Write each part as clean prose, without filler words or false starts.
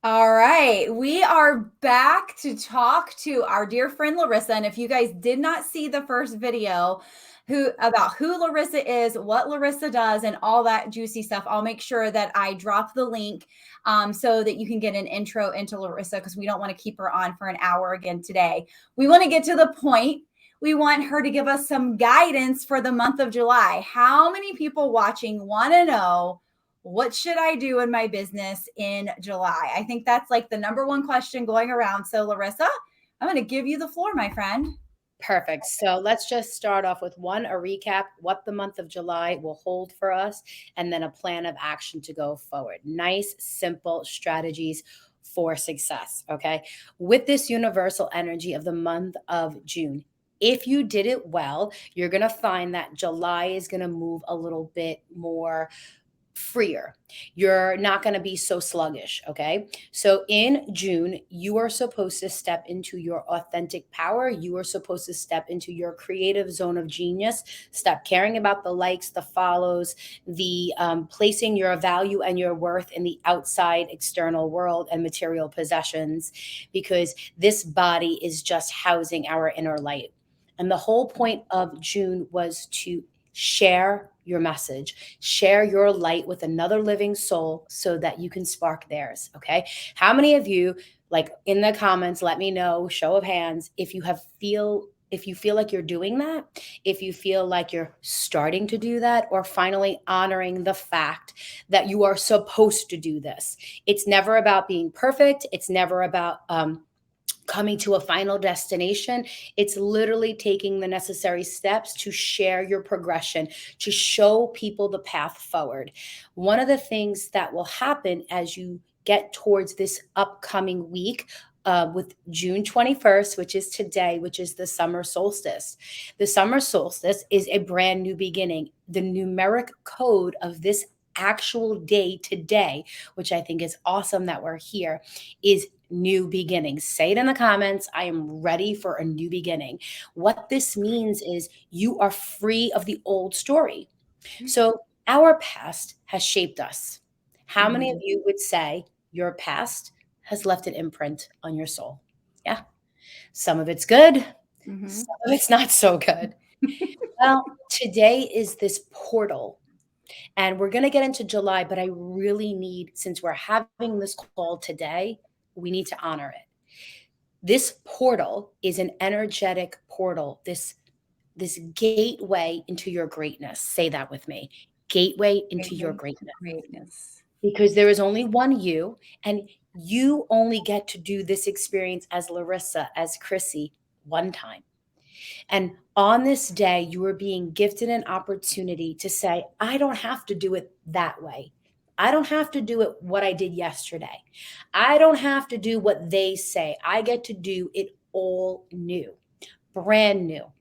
All right, we are back to talk to our dear friend Larissa. And if you guys did not see the first video about who Larissa is, what Larissa does, and all that juicy stuff, I'll make sure that I drop the link so that you can get an intro into Larissa, because we don't want to keep her on for an hour again today. We want to get to the point. We want her to give us some guidance for the month of July. How many people watching want to know, what should I do in my business in July? I think that's like the number one question going around. So, Larissa, I'm going to give you the floor, my friend. Perfect. So let's just start off with a recap, what the month of July will hold for us, and then a plan of action to go forward. Nice, simple strategies for success. Okay. With this universal energy of the month of June, if you did it well, you're going to find that July is going to move a little bit more freer. You're not going to be so sluggish. Okay. So in June, you are supposed to step into your authentic power. You are supposed to step into your creative zone of genius. Stop caring about the likes, the follows, the placing your value and your worth in the outside external world and material possessions, because this body is just housing our inner light. And the whole point of June was to share your message, share your light with another living soul so that you can spark theirs. Okay. How many of you, like in the comments, let me know, show of hands, if you feel like you're doing that, if you feel like you're starting to do that, or finally honoring the fact that you are supposed to do this. It's never about being perfect. It's never about, coming to a final destination. It's literally taking the necessary steps to share your progression, to show people the path forward. One of the things that will happen as you get towards this upcoming week, with June 21st, which is today, which is the summer solstice. The summer solstice is a brand new beginning. The numeric code of this actual day today, which I think is awesome that we're here, is new beginnings. Say it in the comments. I am ready for a new beginning. What this means is you are free of the old story. So our past has shaped us. How many of Mhm. you would say your past has left an imprint on your soul? Yeah. Some of it's good, Mhm. some of it's not so good. Well, today is this portal, and we're going to get into July, but I really need, since we're having this call today, we need to honor it. This portal is an energetic portal, this gateway into your greatness. Say that with me. Gateway into your Gateway to greatness. greatness. Because there is only one you, and you only get to do this experience as Larissa, as Chrissy, one time. And on this day, you are being gifted an opportunity to say, I don't have to do it that way. I don't have to do it what I did yesterday. I don't have to do what they say. I get to do it all new, brand new,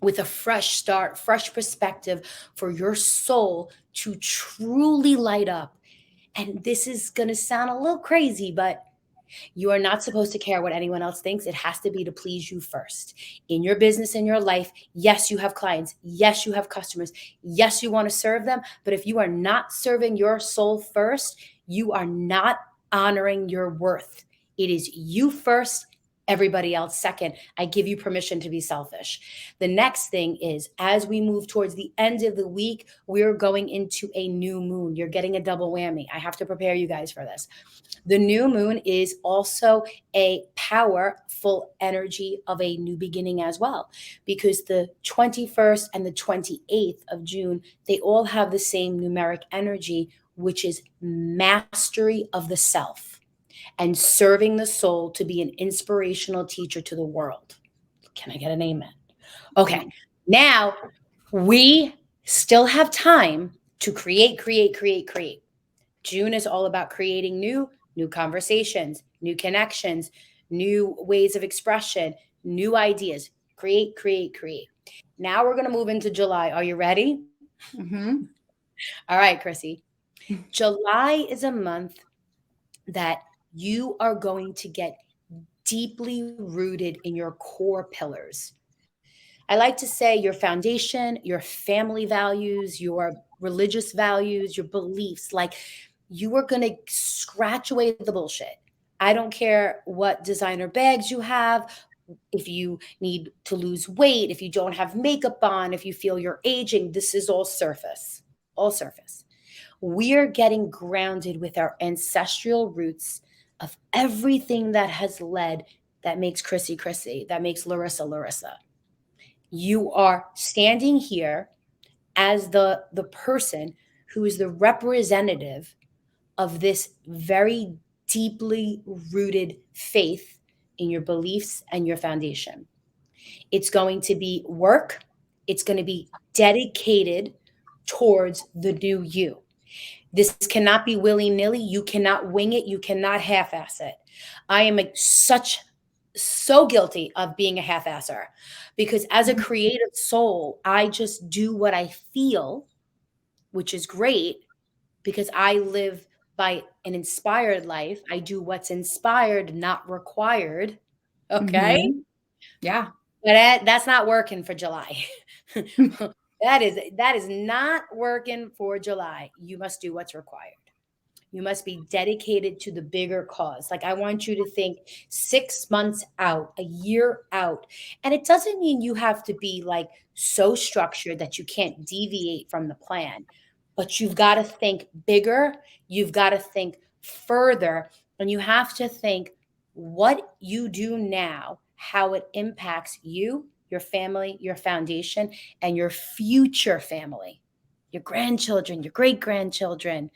with a fresh start, fresh perspective for your soul to truly light up. And this is going to sound a little crazy, but you are not supposed to care what anyone else thinks. It has to be to please you first. In your business, in your life, yes, you have clients. Yes, you have customers. Yes, you want to serve them. But if you are not serving your soul first, you are not honoring your worth. It is you first, everybody else second. I give you permission to be selfish. The next thing is, as we move towards the end of the week, we're going into a new moon. You're getting a double whammy. I have to prepare you guys for this. The new moon is also a powerful energy of a new beginning as well, because the 21st and the 28th of June, they all have the same numeric energy, which is mastery of the self and serving the soul to be an inspirational teacher to the world. Can I get an amen? Okay. Now we still have time to create, create, create, create. June is all about creating new conversations, new connections, new ways of expression, new ideas. Create, create, create. Now we're going to move into July. Are you ready? Mhm. All right, Chrissy. July is a month that you are going to get deeply rooted in your core pillars. I like to say your foundation, your family values, your religious values, your beliefs. Like, you are going to scratch away the bullshit. I don't care what designer bags you have, if you need to lose weight, if you don't have makeup on, if you feel you're aging, this is all surface, all surface. We're getting grounded with our ancestral roots of everything that has led, that makes Chrissy Chrissy, that makes Larissa Larissa. You are standing here as the person who is the representative of this very deeply rooted faith in your beliefs and your foundation. It's going to be work, it's going to be dedicated towards the new you. This cannot be willy-nilly. You cannot wing it. You cannot half-ass it. I am so guilty of being a half-asser, because as a creative soul, I just do what I feel, which is great because I live by an inspired life. I do what's inspired, not required. Okay. Mhm. Yeah. But that's not working for July. That is not working for July. You must do what's required. You must be dedicated to the bigger cause. Like, I want you to think 6 months out, a year out. And it doesn't mean you have to be like so structured that you can't deviate from the plan, but you've got to think bigger. You've got to think further, and you have to think what you do now, how it impacts you, your family, your foundation, and your future family, your grandchildren, your great grandchildren,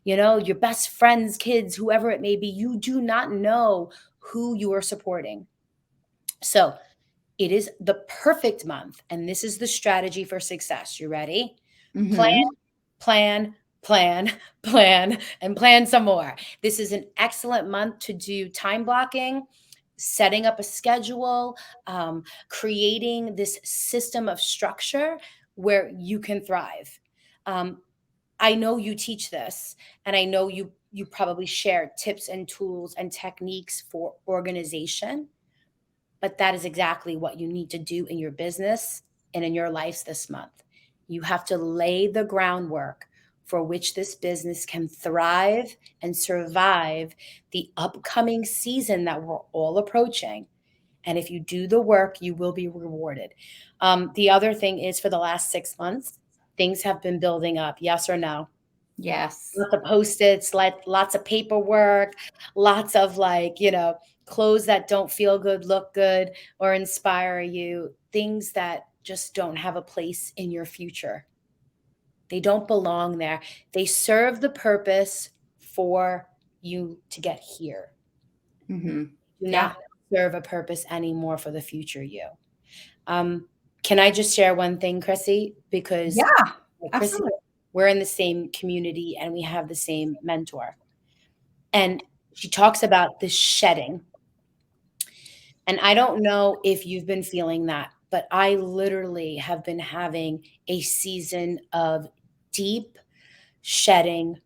your best friends, kids, whoever it may be. You do not know who you are supporting. So it is the perfect month. And this is the strategy for success. You ready? Plan, Mhm. plan, plan, plan, and plan some more. This is an excellent month to do time blocking, setting up a schedule, creating this system of structure where you can thrive. Um, I know you teach this, and I know you probably share tips and tools and techniques for organization, but that is exactly what you need to do in your business and in your lives this month. You have to lay the groundwork for which this business can thrive and survive the upcoming season that we're all approaching. And if you do the work, you will be rewarded. The other thing is, for the last 6 months, things have been building up. Yes or no? Yes. Lots of post-its, like lots of paperwork, lots of, like, clothes that don't feel good, look good, or inspire you, things that just don't have a place in your future. They don't belong there. They serve the purpose for you to get here. Mhm. Do Yeah. not serve a purpose anymore for the future you. Um, can I just share one thing, Chrissy? Because, Yeah. Chrissy, Absolutely. we're in the same community and we have the same mentor. And she talks about this shedding. And I don't know if you've been feeling that, but I literally have been having a season of deep shedding,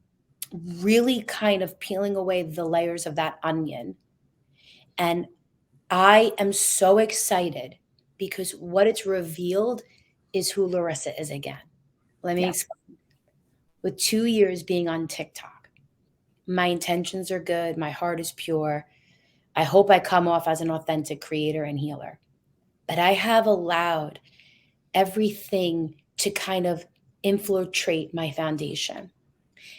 really kind of peeling away the layers of that onion. And I am so excited because what it's revealed is who Larissa is again. Let me Yeah. explain. With 2 years being on TikTok, my intentions are good. My heart is pure. I hope I come off as an authentic creator and healer. But I have allowed everything to kind of infiltrate my foundation.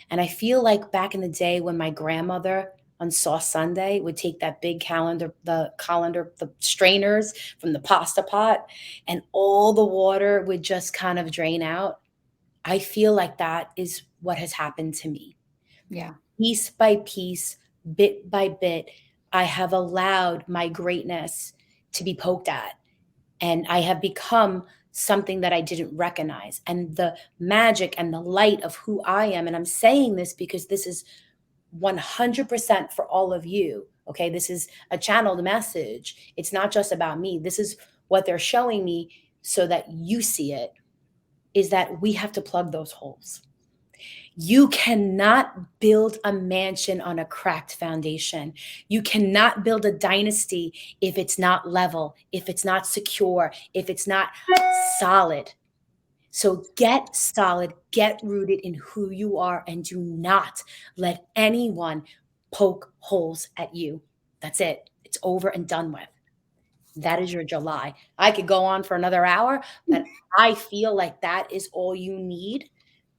And I feel like back in the day when my grandmother on Sauce Sunday would take that big colander, the strainers from the pasta pot, and all the water would just kind of drain out. I feel like that is what has happened to me. Yeah. Piece by piece, bit by bit, I have allowed my greatness to be poked at, and I have become something that I didn't recognize. And the magic and the light of who I am, and I'm saying this because this is 100% for all of you. Okay. This is a channeled message. It's not just about me. This is what they're showing me so that you see it, is that we have to plug those holes. You cannot build a mansion on a cracked foundation. You cannot build a dynasty if it's not level, if it's not secure, if it's not solid. So get solid, get rooted in who you are, and do not let anyone poke holes at you. That's it. It's over and done with. That is your July. I could go on for another hour, but I feel like that is all you need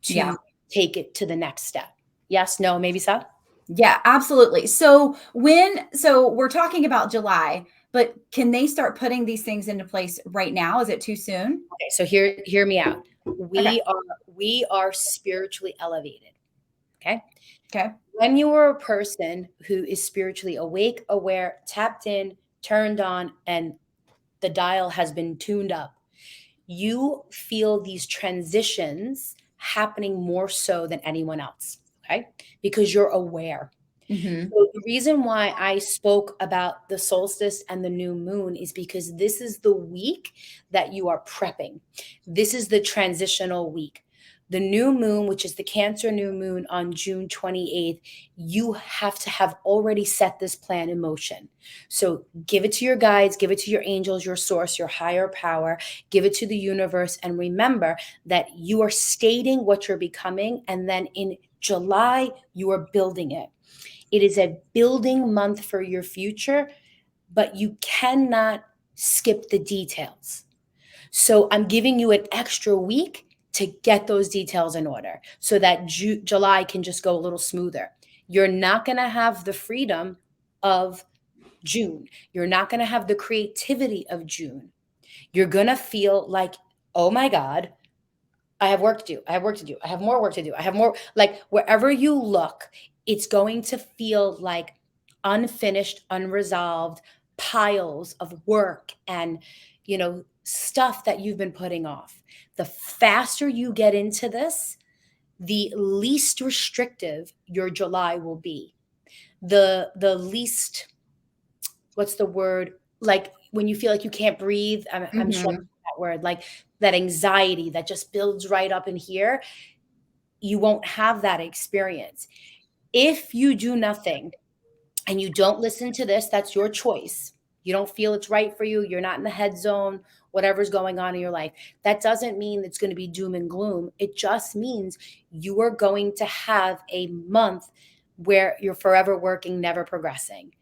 Yeah. to take it to the next step. Yes, no, maybe so? Yeah, absolutely. So we're talking about July, but can they start putting these things into place right now? Is it too soon? Okay, so hear me out. Okay. We are spiritually elevated. Okay. Okay. When you are a person who is spiritually awake, aware, tapped in, turned on, and the dial has been tuned up, you feel these transitions happening more so than anyone else. Okay. Because you're aware. Mm-hmm. So the reason why I spoke about the solstice and the new moon is because this is the week that you are prepping. This is the transitional week. The new moon, which is the Cancer new moon on June 28th, you have to have already set this plan in motion. So give it to your guides, give it to your angels, your source, your higher power, give it to the universe. And remember that you are stating what you're becoming. And then in July, you are building it. It is a building month for your future, but you cannot skip the details. So I'm giving you an extra week to get those details in order so that July can just go a little smoother. You're not going to have the freedom of June. You're not going to have the creativity of June. You're going to feel like, oh my God, I have work to do. I have work to do. I have more work to do. I have more, like wherever you look, it's going to feel like unfinished, unresolved piles of work and, stuff that you've been putting off. The faster you get into this, the least restrictive your July will be. The least, what's the word? Like when you feel like you can't breathe, I'm struggling Mm-hmm. with that word, like that anxiety that just builds right up in here, you won't have that experience. If you do nothing and you don't listen to this, that's your choice. You don't feel it's right for you. You're not in the head zone, whatever's going on in your life. That doesn't mean it's going to be doom and gloom. It just means you are going to have a month where you're forever working, never progressing.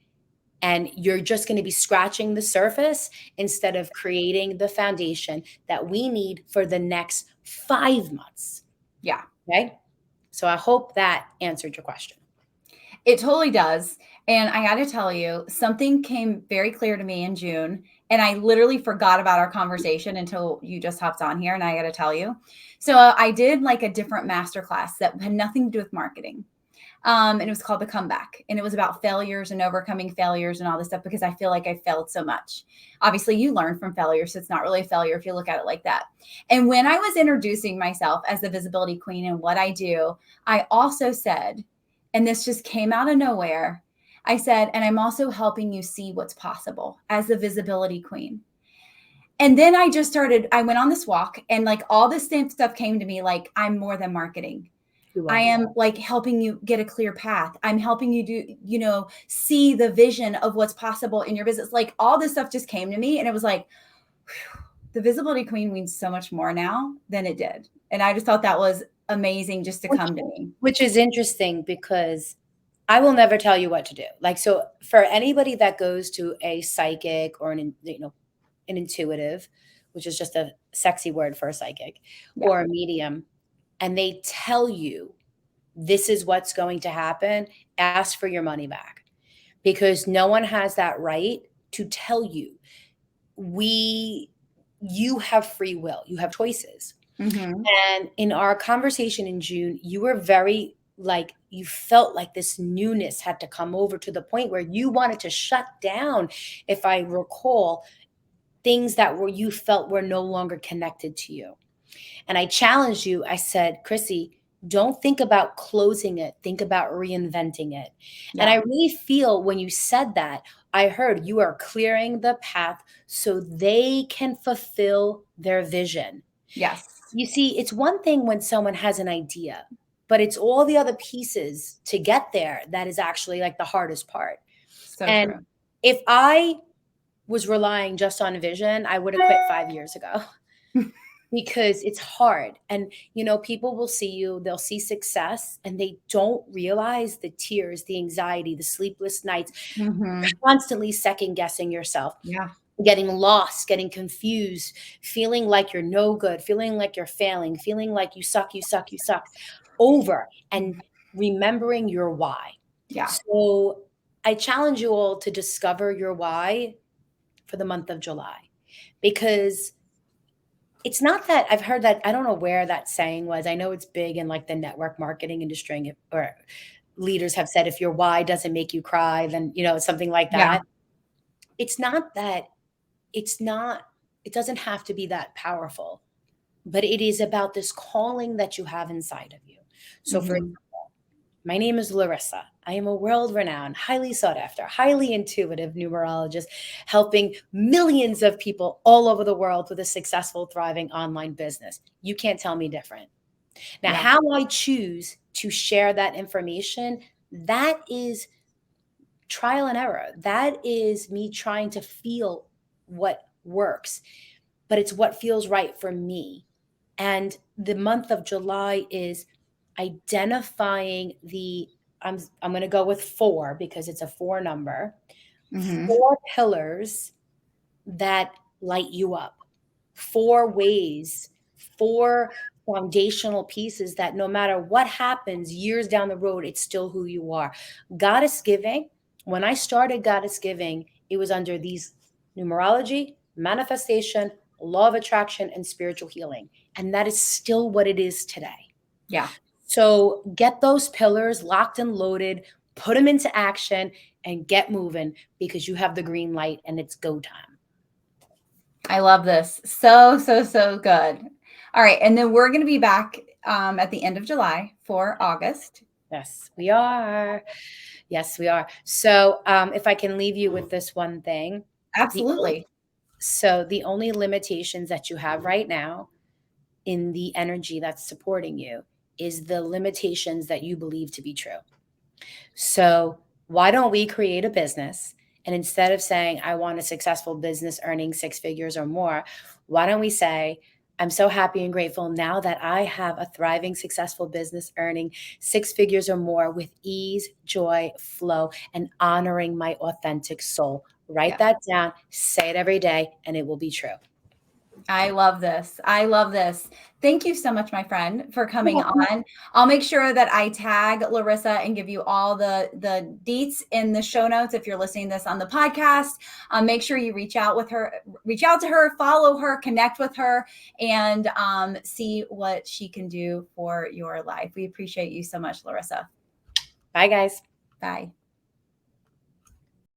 And you're just going to be scratching the surface instead of creating the foundation that we need for the next 5 months. Yeah. Okay. So I hope that answered your question. It totally does. And I got to tell you, something came very clear to me in June, and I literally forgot about our conversation until you just hopped on here. And I got to tell you, so I did like a different masterclass that had nothing to do with marketing. And it was called The Comeback. And it was about failures and overcoming failures and all this stuff because I feel like I failed so much. Obviously, you learn from failure. So it's not really a failure if you look at it like that. And when I was introducing myself as the visibility queen and what I do, I also said, and this just came out of nowhere, I said, and I'm also helping you see what's possible as the visibility queen. And then I went on this walk and like all this same stuff came to me like, I'm more than marketing. I am like helping you get a clear path. I'm helping you do, see the vision of what's possible in your business. Like all this stuff just came to me and it was like, whew, the visibility queen means so much more now than it did. And I just thought that was amazing just to come to me. Which is interesting because I will never tell you what to do. Like, so for anybody that goes to a psychic or an intuitive, which is just a sexy word for a psychic, Yeah. or a medium, and they tell you this is what's going to happen, ask for your money back because no one has that right to tell you. You have free will, you have choices. Mm-hmm. And in our conversation in June, you were very like, you felt like this newness had to come over to the point where you wanted to shut down, if I recall, things that you felt were no longer connected to you. And I challenged you. I said, Chrissy, don't think about closing it. Think about reinventing it. Yeah. And I really feel when you said that, I heard you are clearing the path so they can fulfill their vision. Yes. You see, it's one thing when someone has an idea, but it's all the other pieces to get there that is actually like the hardest part. So And true. if I was relying just on vision, I would have quit 5 years ago. because it's hard. And, people will see you, they'll see success, and they don't realize the tears, the anxiety, the sleepless nights, Mhm. constantly second guessing yourself, Yeah. getting lost, getting confused, feeling like you're no good, feeling like you're failing, feeling like you suck, you suck, you suck, over and Mhm. remembering your why. Yeah. So I challenge you all to discover your why for the month of July, because it's not that I've heard that, I don't know where that saying was. I know it's big in like the network marketing industry, or leaders have said, if your why doesn't make you cry, then, something like Yeah. that. It's not that, it's not, it doesn't have to be that powerful, but it is about this calling that you have inside of you. So for Mhm. my name is Larissa. I am a world renowned, highly sought after, highly intuitive numerologist, helping millions of people all over the world with a successful, thriving online business. You can't tell me different. Now, Yeah. how I choose to share that information, that is trial and error. That is me trying to feel what works, but it's what feels right for me. And the month of July is identifying I'm going to go with 4 because it's a 4 number. Mhm. 4 pillars that light you up. 4 ways, 4 foundational pieces that no matter what happens years down the road, it's still who you are. Goddess Giving, when I started Goddess Giving, it was under these: numerology, manifestation, law of attraction, and spiritual healing. And that is still what it is today. Yeah. So get those pillars locked and loaded, put them into action, and get moving, because you have the green light and it's go time. I love this. So, so, so good. All right. And then we're going to be back at the end of July for August. Yes, we are. Yes, we are. So, if I can leave you with this one thing, the Absolutely. the only limitations that you have right now in the energy that's supporting you is the limitations that you believe to be true. So, why don't we create a business? And instead of saying, I want a successful business earning 6 figures or more, why don't we say, I'm so happy and grateful now that I have a thriving, successful business earning 6 figures or more with ease, joy, flow, and honoring my authentic soul. Write Yeah. that down, say it every day, and it will be true. I love this. I love this. Thank you so much, my friend, for You're coming welcome. on. I'll make sure that I tag Larissa and give you all the deets in the show notes if you're listening to this on the podcast. Make sure you reach out to her, follow her, connect with her, and see what she can do for your life. We appreciate you so much, Larissa. Bye, guys. Bye.